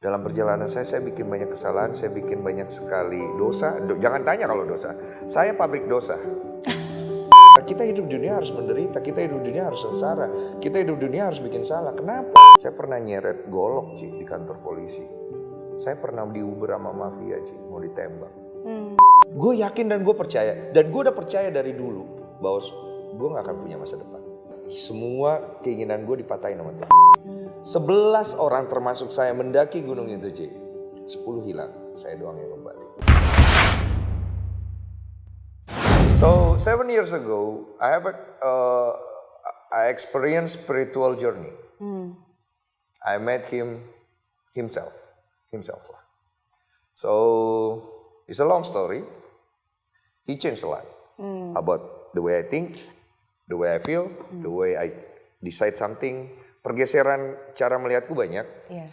Dalam perjalanan saya bikin banyak kesalahan, saya bikin banyak sekali dosa. Jangan tanya kalau dosa. Saya pabrik dosa. Kita hidup dunia harus menderita, kita hidup dunia harus sengsara, kita hidup dunia harus bikin salah. Kenapa? Saya pernah nyeret golok, Ci, di kantor polisi. Saya pernah diuber sama mafia, Ci, mau ditembak. Gue yakin dan gue percaya, dan gue udah percaya dari dulu bahwa gue gak akan punya masa depan. Semua keinginan gue dipatahin sama Tuhan. 11 orang termasuk saya mendaki gunung itu, Ci. 10 hilang, saya doang yang kembali. So 7 years ago, I experienced spiritual journey. I met himself lah. So it's a long story. He changed a lot about the way I think, the way I feel, the way I decide something. Pergeseran cara melihatku banyak. Yeah.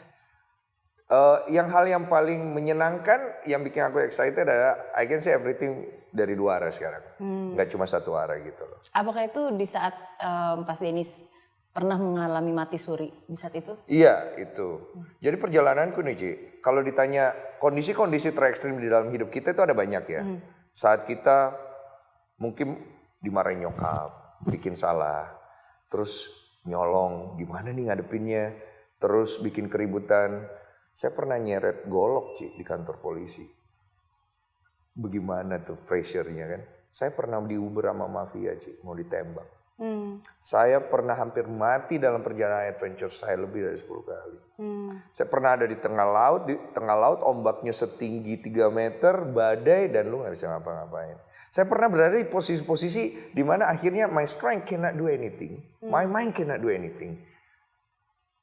Hal yang paling menyenangkan, yang bikin aku excited adalah I can see everything dari dua arah sekarang. Nggak cuma satu arah gitu loh. Apakah itu di saat Pas Dennis pernah mengalami mati suri di saat itu? Iya itu. Jadi perjalananku nih Ci, kalau ditanya kondisi-kondisi terekstrim di dalam hidup kita itu ada banyak ya. Saat kita mungkin dimarahin nyokap, bikin salah, terus nyolong, gimana nih ngadepinnya, terus bikin keributan. Saya pernah nyeret golok Ci di kantor polisi. Bagaimana tuh pressure-nya kan. Saya pernah diuber sama mafia Ci, mau ditembak. Saya pernah hampir mati dalam perjalanan adventure saya lebih dari 10 kali. Saya pernah ada di tengah laut ombaknya setinggi 3 meter, badai dan lu gak bisa ngapa-ngapain. Saya pernah berada di posisi-posisi di mana akhirnya my strength cannot do anything. My mind cannot do anything.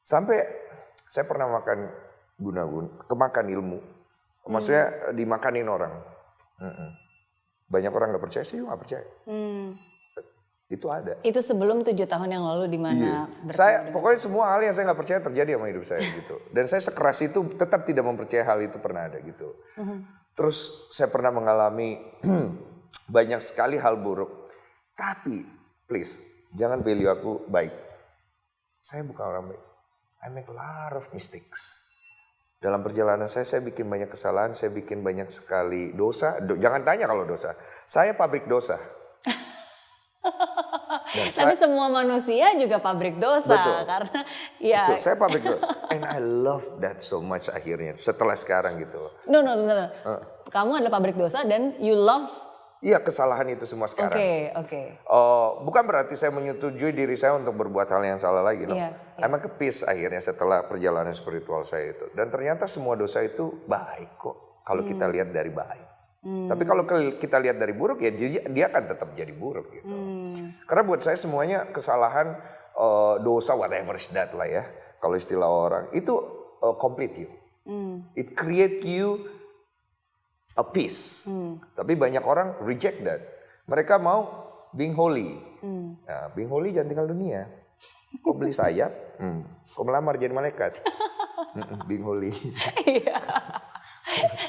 Sampai saya pernah makan kemakan ilmu. Maksudnya dimakanin orang. Banyak orang gak percaya, saya juga gak percaya. Itu ada. Itu sebelum 7 tahun yang lalu di mana Pokoknya semua hal yang saya nggak percaya terjadi sama hidup saya gitu. Dan saya sekeras itu tetap tidak mempercayai hal itu pernah ada gitu. Terus saya pernah mengalami banyak sekali hal buruk. Tapi please jangan value aku baik. Saya bukan orang baik. I make a lot of mistakes. Dalam perjalanan saya bikin banyak kesalahan, saya bikin banyak sekali dosa. Jangan tanya kalau dosa. Saya pabrik dosa. Tapi semua manusia juga pabrik dosa. Betul. Karena ya. Betul, saya pabrik dosa. And I love that so much akhirnya. Setelah sekarang gitu loh. No. Kamu adalah pabrik dosa dan you love. Iya, kesalahan itu semua sekarang. Oke. Bukan berarti saya menyetujui diri saya untuk berbuat hal yang salah lagi. No? Yeah. I'm a peace akhirnya setelah perjalanan spiritual saya itu. Dan ternyata semua dosa itu baik kok. Kalau kita lihat dari baik. Tapi kalau kita lihat dari buruk ya dia akan tetap jadi buruk gitu. Karena buat saya semuanya kesalahan, dosa whatever is that lah ya. Kalau istilah orang itu complete you. It create you a peace. Tapi banyak orang reject that. Mereka mau being holy. Nah, being holy jangan tinggal dunia. Kau beli sayap, kau melamar jadi malaikat. Being holy.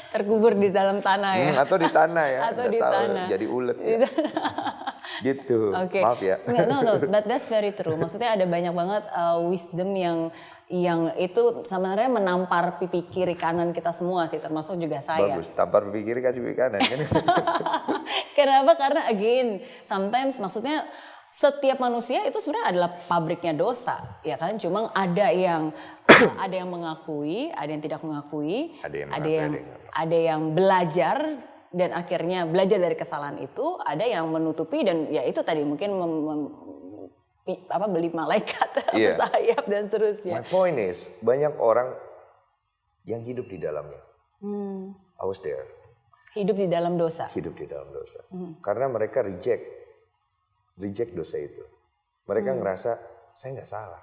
Terkubur di dalam tanah ya. Atau di tanah ya. Atau di tanah. Jadi ulet ya. Gitu. Okay. Maaf ya. No, but that's very true. Maksudnya ada banyak banget wisdom yang itu sebenarnya menampar pipi kiri kanan kita semua sih, termasuk juga saya. Bagus, tampar pipi kiri kasih pipi kanan kan. Kenapa? Karena again, sometimes maksudnya setiap manusia itu sebenarnya adalah pabriknya dosa, ya kan? Cuma ada yang mengakui, ada yang tidak mengakui, ada yang belajar dan akhirnya belajar dari kesalahan itu, ada yang menutupi dan ya itu tadi mungkin beli malaikat, sayap dan seterusnya. My point is banyak orang yang hidup di dalamnya. I was there. Hidup di dalam dosa. Karena mereka reject dosa itu. Mereka ngerasa saya nggak salah.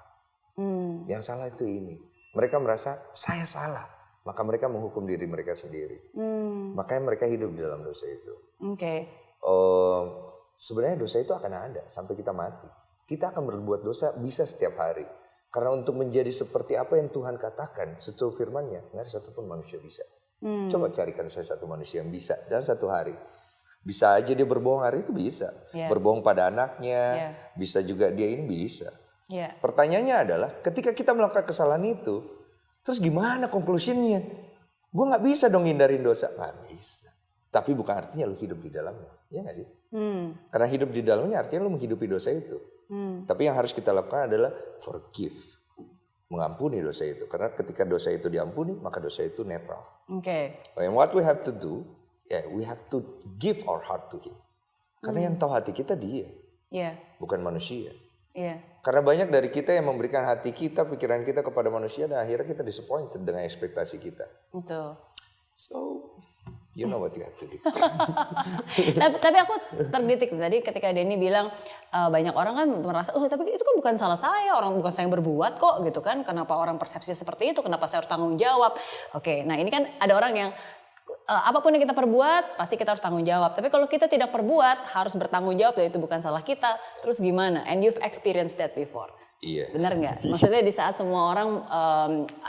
Yang salah itu ini. Mereka merasa saya salah. Maka mereka menghukum diri mereka sendiri. Makanya mereka hidup di dalam dosa itu. Oke. Sebenarnya dosa itu akan ada sampai kita mati. Kita akan berbuat dosa bisa setiap hari. Karena untuk menjadi seperti apa yang Tuhan katakan seturut firman-Nya, nggak ada satupun manusia bisa. Coba carikan saya satu manusia yang bisa dalam satu hari. Bisa aja dia berbohong hari itu bisa. Berbohong pada anaknya, bisa juga dia ini bisa. Pertanyaannya adalah ketika kita melakukan kesalahan itu, Terus gimana conclusionnya? Gue gak bisa dong hindarin dosa. Gak bisa. Tapi bukan artinya lu hidup di dalamnya. Iya gak sih? Karena hidup di dalamnya artinya lu menghidupi dosa itu. Tapi yang harus kita lakukan adalah forgive. Mengampuni dosa itu. Karena ketika dosa itu diampuni, maka dosa itu netral. And what we have to do, we have to give our heart to him. Karena yang tahu hati kita dia. Bukan manusia. Karena banyak dari kita yang memberikan hati kita, pikiran kita kepada manusia, dan akhirnya kita disappointed dengan ekspektasi kita. Betul. So, you know what you have to do. Tapi aku terdidik tadi ketika Denny bilang banyak orang kan merasa, tapi itu kan bukan salah saya, bukan saya yang berbuat kok gitu kan. Kenapa orang persepsi seperti itu? Kenapa saya harus tanggung jawab? Oke, nah ini kan ada orang yang apapun yang kita perbuat pasti kita harus tanggung jawab. Tapi kalau kita tidak perbuat harus bertanggung jawab dan itu bukan salah kita. Terus gimana? And you've experienced that before. Iya. Benar nggak? Maksudnya di saat semua orang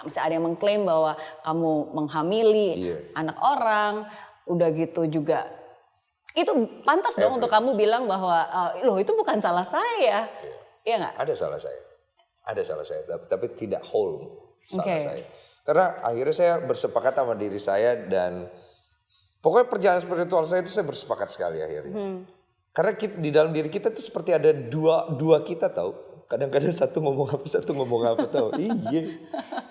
misalnya ada yang mengklaim bahwa kamu menghamili anak orang, udah gitu juga itu pantas dong untuk kamu bilang bahwa loh itu bukan salah saya. Iya nggak? Ada salah saya, tapi tidak whole salah saya. Karena akhirnya saya bersepakat sama diri saya dan pokoknya perjalanan spiritual saya itu saya bersepakat sekali akhirnya. Karena di dalam diri kita tuh seperti ada dua kita tahu. Kadang-kadang satu ngomong apa tahu. Iya.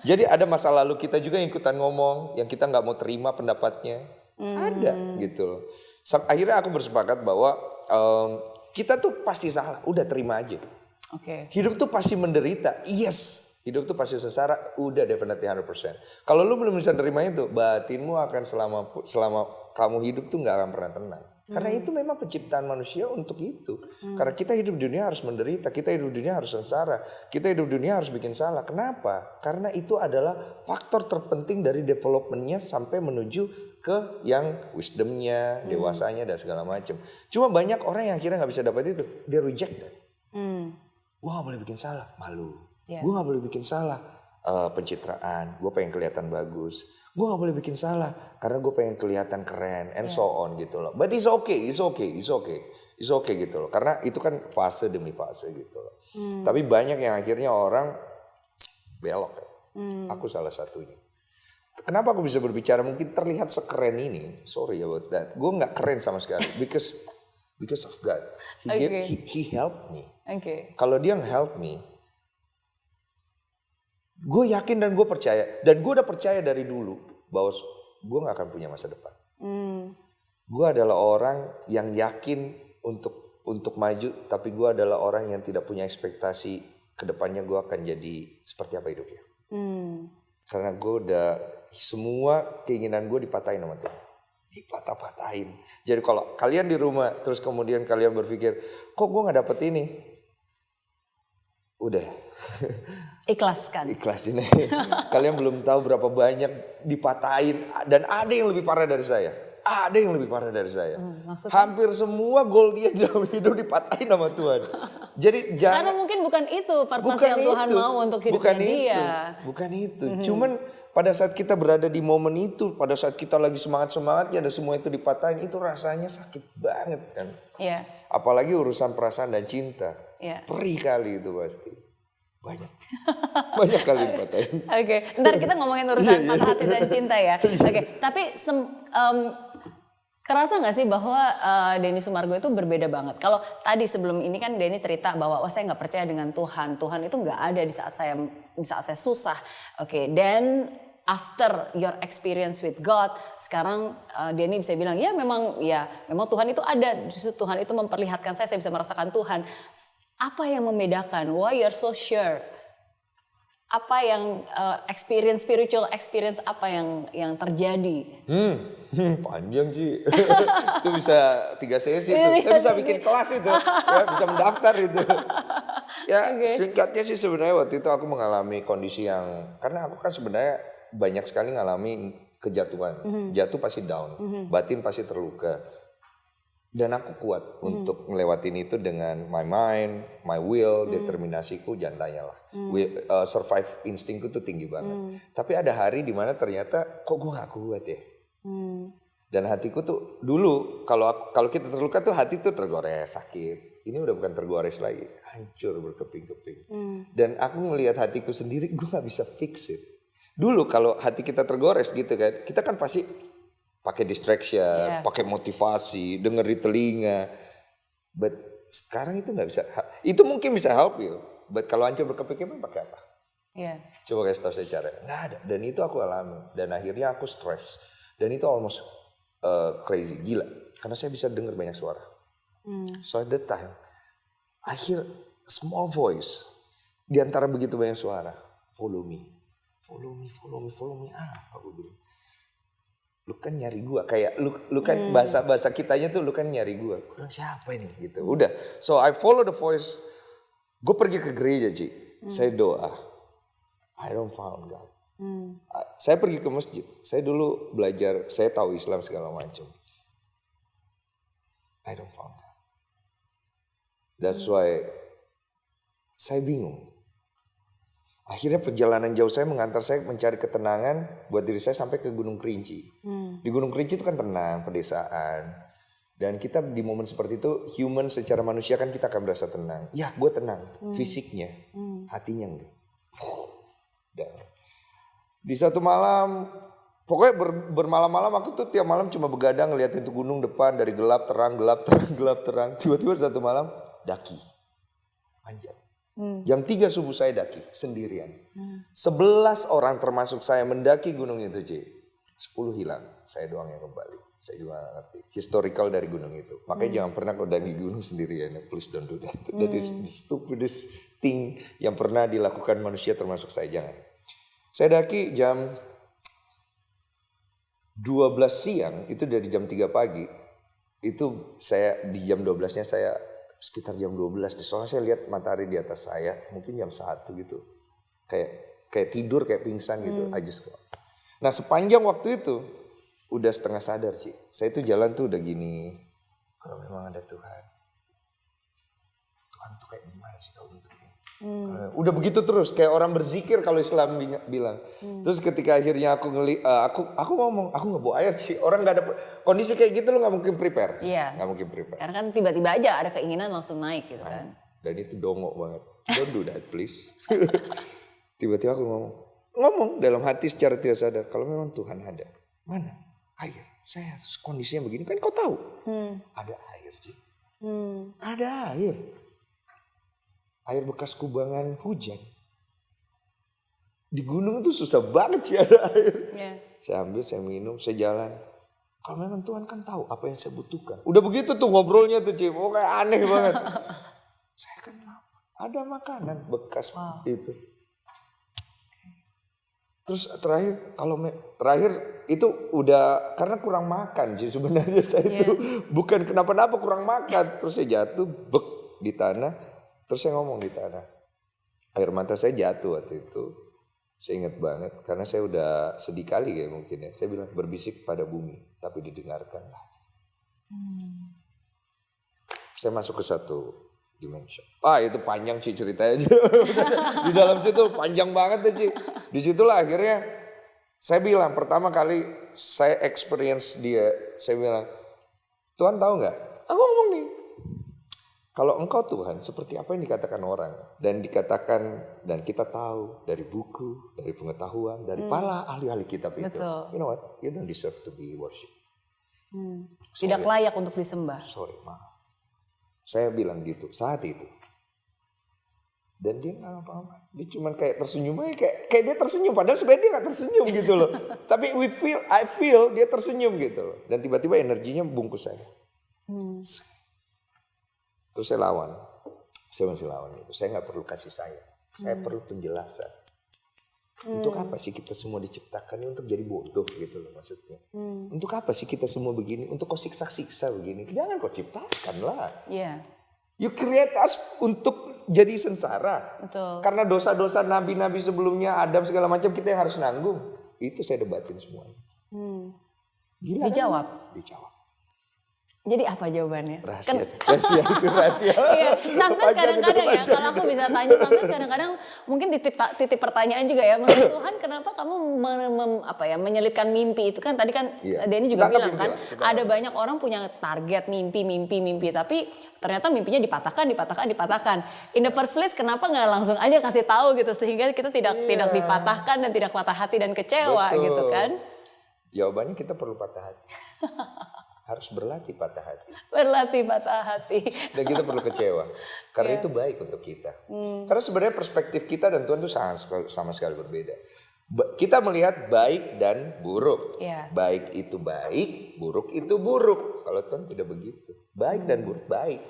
Jadi ada masa lalu kita juga yang ikutan ngomong, yang kita nggak mau terima pendapatnya. Ada gitu loh. Akhirnya aku bersepakat bahwa kita tuh pasti salah, udah terima aja. Hidup tuh pasti menderita, yes. Hidup tuh pasti sengsara, udah definitely 100%. Kalau lu belum bisa nerima itu, batinmu akan selama kamu hidup tuh nggak akan pernah tenang. Karena itu memang penciptaan manusia untuk itu. Karena kita hidup di dunia harus menderita, kita hidup di dunia harus sengsara, kita hidup di dunia harus bikin salah. Kenapa? Karena itu adalah faktor terpenting dari developmentnya sampai menuju ke yang wisdomnya, dewasanya dan segala macam. Cuma banyak orang yang akhirnya nggak bisa dapat itu, dia reject that. Gua nggak boleh bikin salah, malu. Gue gak boleh bikin salah pencitraan, gue pengen kelihatan bagus. Gue gak boleh bikin salah karena gue pengen kelihatan keren and so on gitu loh. But it's okay gitu loh. Karena itu kan fase demi fase gitu loh. Tapi banyak yang akhirnya orang belok ya. Aku salah satunya. Kenapa aku bisa berbicara mungkin terlihat sekeren ini? Sorry about that. Gue gak keren sama sekali because of God. He helped me. Kalau dia help me, gue yakin dan gue percaya. Dan gue udah percaya dari dulu bahwa gue gak akan punya masa depan. Gue adalah orang yang yakin untuk maju. Tapi gue adalah orang yang tidak punya ekspektasi kedepannya gue akan jadi seperti apa hidupnya. Karena gue udah semua keinginan gue dipatahin sama Tuhan. Dipatah-patahin. Jadi kalau kalian di rumah terus kemudian kalian berpikir, kok gue gak dapet ini? Udah. Ikhlasin. Kalian belum tahu berapa banyak dipatahin dan ada yang lebih parah dari saya. Hampir semua goal dia dalam hidup dipatahin sama Tuhan. Jadi karena mungkin bukan itu purpose yang Tuhan mau untuk hidupnya dia. Bukan itu. Cuman pada saat kita berada di momen itu, pada saat kita lagi semangat-semangatnya dan semua itu dipatahin, itu rasanya sakit banget kan. Apalagi urusan perasaan dan cinta. Perih kali itu pasti. Banyak kali dipatahin. Ntar kita ngomongin urusan patah hati dan cinta ya. Tapi kerasa nggak sih bahwa Denny Sumargo itu berbeda banget? Kalau tadi sebelum ini kan Denny cerita bahwa saya nggak percaya dengan Tuhan. Tuhan itu nggak ada di saat saya susah. Dan after your experience with God, sekarang Denny bisa bilang memang Tuhan itu ada. Justru Tuhan itu memperlihatkan saya bisa merasakan Tuhan. Apa yang membedakan? Why you're so sure? Apa yang spiritual experience apa yang terjadi? Panjang sih. Itu bisa 3 sesi itu. Saya bisa bikin kelas itu. Bisa mendaftar itu. Singkatnya sih sebenarnya waktu itu aku mengalami kondisi yang, karena aku kan sebenarnya banyak sekali ngalami kejatuhan. Jatuh pasti down. Batin pasti terluka. Dan aku kuat untuk ngelewatin itu dengan my mind, my will, determinasiku, jangan tanyalah. Survive instingku tuh tinggi banget. Tapi ada hari dimana ternyata kok gue gak kuat ya. Dan hatiku tuh dulu kalau kita terluka tuh hati tuh tergores, sakit. Ini udah bukan tergores lagi, hancur berkeping-keping. Dan aku ngelihat hatiku sendiri, gue gak bisa fix it. Dulu kalau hati kita tergores gitu kan, kita kan pasti pakai distraction, pakai motivasi, denger di telinga. But sekarang itu nggak bisa. Itu mungkin bisa help you. But kalau hancur berkeping-keping pakai apa? Coba kasih tahu saya cara. Nggak ada. Dan itu aku alami. Dan akhirnya aku stres. Dan itu almost crazy, gila. Karena saya bisa dengar banyak suara. So at that time, I hear a small voice. Di antara begitu banyak suara. Follow me. Follow me. Aku bilang. Lu kan nyari gua. Kayak lu kan bahasa kitanya tuh lu kan nyari gua. Gua bilang siapa ini? Gitu. Udah. So I follow the voice. Gue pergi ke gereja, Ci. Saya doa. I don't found God. Saya pergi ke masjid. Saya dulu belajar. Saya tahu Islam segala macam. I don't found God. That's why saya bingung. Akhirnya perjalanan jauh saya mengantar saya mencari ketenangan buat diri saya sampai ke Gunung Kerinci. Di Gunung Kerinci itu kan tenang, pedesaan. Dan kita di momen seperti itu, human secara manusia kan kita akan merasa tenang. Ya gue tenang, fisiknya, hatinya enggak. Dan di satu malam, pokoknya bermalam-malam aku tuh tiap malam cuma begadang ngeliatin tuh gunung depan dari gelap terang. Tiba-tiba satu malam, daki. Panjang. Jam 3 subuh saya daki sendirian. 11 orang termasuk saya mendaki gunung itu, C. 10 hilang, saya doang yang kembali. Saya juga gak ngerti historical dari gunung itu. Makanya jangan pernah kau daki gunung sendirian. Please don't do that. That is the stupidest thing yang pernah dilakukan manusia termasuk saya. Jangan. Saya daki jam 12 siang, itu dari jam 3 pagi. Itu saya di jam 12-nya saya sekitar jam 12. Soalnya saya lihat matahari di atas saya, mungkin jam 1 gitu. Kayak tidur, kayak pingsan gitu. I just go. Nah sepanjang waktu itu, udah setengah sadar, Ci. Saya tuh jalan tuh udah gini. Kalau memang ada Tuhan. Tuhan tuh kayak gimana sih kau bentuknya? Udah begitu terus. Kayak orang berzikir kalau Islam bilang. Terus ketika akhirnya aku ngomong, aku nggak bawa air, Ci. Orang gak ada kondisi kayak gitu lo gak mungkin prepare. Iya. Gak mungkin prepare. Karena kan tiba-tiba aja ada keinginan langsung naik gitu kan. Dan itu dongok banget. Don't do that please. Tiba-tiba aku ngomong dalam hati secara tidak sadar. Kalau memang Tuhan ada. Mana? Air. Saya kondisinya begini. Kan kau tahu. Ada air, Ci. Ada air. Air bekas kubangan hujan. Di gunung itu susah banget sih ada air. Saya ambil, saya minum, saya jalan. Kalau memang Tuhan kan tahu apa yang saya butuhkan. Udah begitu tuh ngobrolnya tuh, Ci. Oh, kayak aneh banget. Saya kan lapar. Ada makanan bekas itu. Terus terakhir itu udah karena kurang makan sih sebenarnya saya itu bukan kenapa-napa kurang makan. Terus saya jatuh di tanah. Terus saya ngomong di tanah. Air mata saya jatuh waktu itu. Saya ingat banget karena saya udah sedih kali kayak mungkin ya. Saya bilang berbisik pada bumi tapi didengarkan lagi. Saya masuk ke satu dimension. Itu panjang Ci ceritanya. Di dalam situ panjang banget tuh Ci. Disitulah akhirnya saya bilang pertama kali saya experience dia. Saya bilang, Tuhan tahu nggak? Aku ngomong nih. Kalau engkau Tuhan seperti apa yang dikatakan orang. Dan dikatakan dan kita tahu dari buku, dari pengetahuan, dari para ahli-ahli kitab itu. Betul. You know what? You don't deserve to be worshipped. Tidak layak untuk disembah. Sorry, maaf. Saya bilang gitu saat itu. Dan dia gak apa-apa. Dia cuma kayak tersenyum aja. Kayak dia tersenyum. Padahal sebenarnya dia gak tersenyum gitu loh. Tapi I feel dia tersenyum gitu loh. Dan tiba-tiba energinya bungkus saya. Terus saya lawan. Saya masih lawan itu. Saya gak perlu kasih sayang. Saya perlu penjelasan. Untuk apa sih kita semua diciptakan untuk jadi bodoh gitu loh maksudnya. Untuk apa sih kita semua begini? Untuk kau siksa-siksa begini. Jangan kau ciptakan lah. Iya. You create us untuk jadi sengsara. Betul. Karena dosa-dosa nabi-nabi sebelumnya, Adam segala macam kita yang harus nanggung. Itu saya debatin semuanya. Gila Dijawab. Kan? Dijawab. Jadi apa jawabannya? Rahasia itu rahasia. Iya, sometimes kadang-kadang ya kalau aku bisa tanya, sometimes kadang-kadang mungkin titip pertanyaan juga ya, maksud Tuhan kenapa kamu menyelipkan mimpi itu kan tadi kan Denny juga bilang kan ada banyak orang punya target mimpi tapi ternyata mimpinya dipatahkan. In the first place kenapa nggak langsung aja kasih tahu gitu sehingga kita tidak dipatahkan dan tidak patah hati dan kecewa. Betul. Gitu kan? Jawabannya kita perlu patah hati. Harus berlatih patah hati. Dan kita perlu kecewa. Karena itu baik untuk kita. Karena sebenarnya perspektif kita dan Tuhan itu sama sekali berbeda. Kita melihat baik dan buruk. Baik itu baik, buruk itu buruk. Kalau Tuhan tidak begitu. Baik dan buruk baik.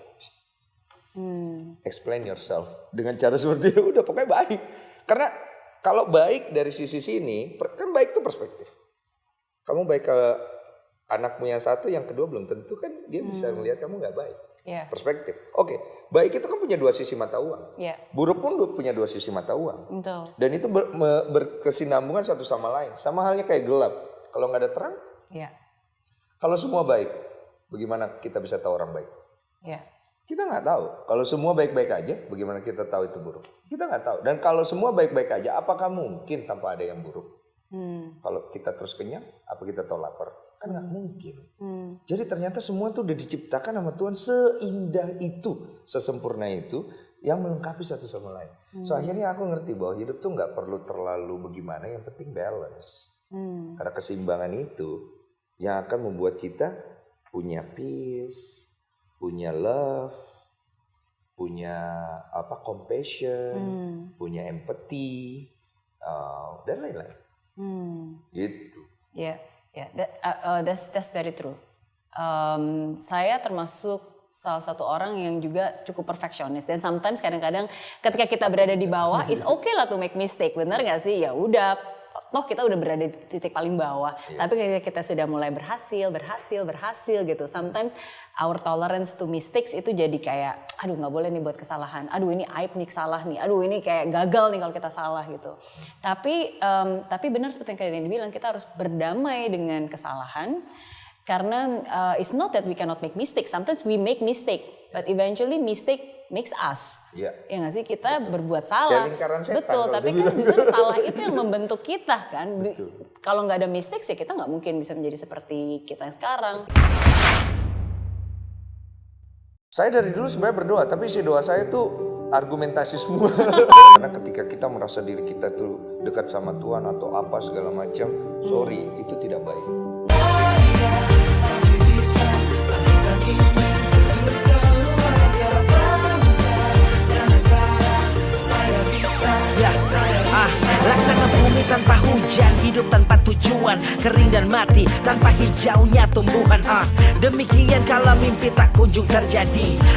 Explain yourself. Dengan cara seperti itu udah pokoknya baik. Karena kalau baik dari sisi sini, kan baik itu perspektif. Kamu baik ke anakmu yang satu, yang kedua belum tentu kan dia bisa melihat kamu nggak baik. Perspektif. Oke, baik itu kan punya dua sisi mata uang. Buruk pun punya dua sisi mata uang. Betul. Dan itu berkesinambungan satu sama lain. Sama halnya kayak gelap. Kalau nggak ada terang. Kalau semua baik, bagaimana kita bisa tahu orang baik? Kita nggak tahu. Kalau semua baik-baik aja, bagaimana kita tahu itu buruk? Kita nggak tahu. Dan kalau semua baik-baik aja, apakah mungkin tanpa ada yang buruk? Kalau kita terus kenyang, apa kita tahu lapar? Kan nggak mungkin. Jadi ternyata semua tuh udah diciptakan sama Tuhan seindah itu, sesempurna itu, yang melengkapi satu sama lain. So akhirnya aku ngerti bahwa hidup tuh nggak perlu terlalu bagaimana, yang penting balance. Karena keseimbangan itu yang akan membuat kita punya peace, punya love, punya compassion, punya empathy, dan lain-lain. Gitu. That's very true. Saya termasuk salah satu orang yang juga cukup perfeksionis dan sometimes kadang-kadang ketika kita berada di bawah is okay lah to make mistake, bener nggak sih? Ya udah, toh kita udah berada di titik paling bawah. Tapi ketika kita sudah mulai berhasil gitu, sometimes our tolerance to mistakes itu jadi kayak, aduh nggak boleh nih buat kesalahan, aduh ini aib nih salah nih, aduh ini kayak gagal nih kalau kita salah gitu. Tapi benar seperti yang kalian bilang, kita harus berdamai dengan kesalahan. Karena it's not that we cannot make mistakes, sometimes we make mistake, but eventually mistake makes us. Ya nggak sih, kita berbuat salah. Betul, tapi kan justru salah itu yang membentuk kita kan. Kalau nggak ada mistakes ya kita nggak mungkin bisa menjadi seperti kita yang sekarang. Saya dari dulu sebenarnya berdoa, tapi isi doa saya itu argumentasi semua. Karena ketika kita merasa diri kita tuh dekat sama Tuhan atau apa segala macam, sorry, itu tidak baik. Laksana bumi tanpa hujan, hidup tanpa tujuan, kering dan mati tanpa hijaunya tumbuhan. Demikian kalau mimpi tak kunjung terjadi.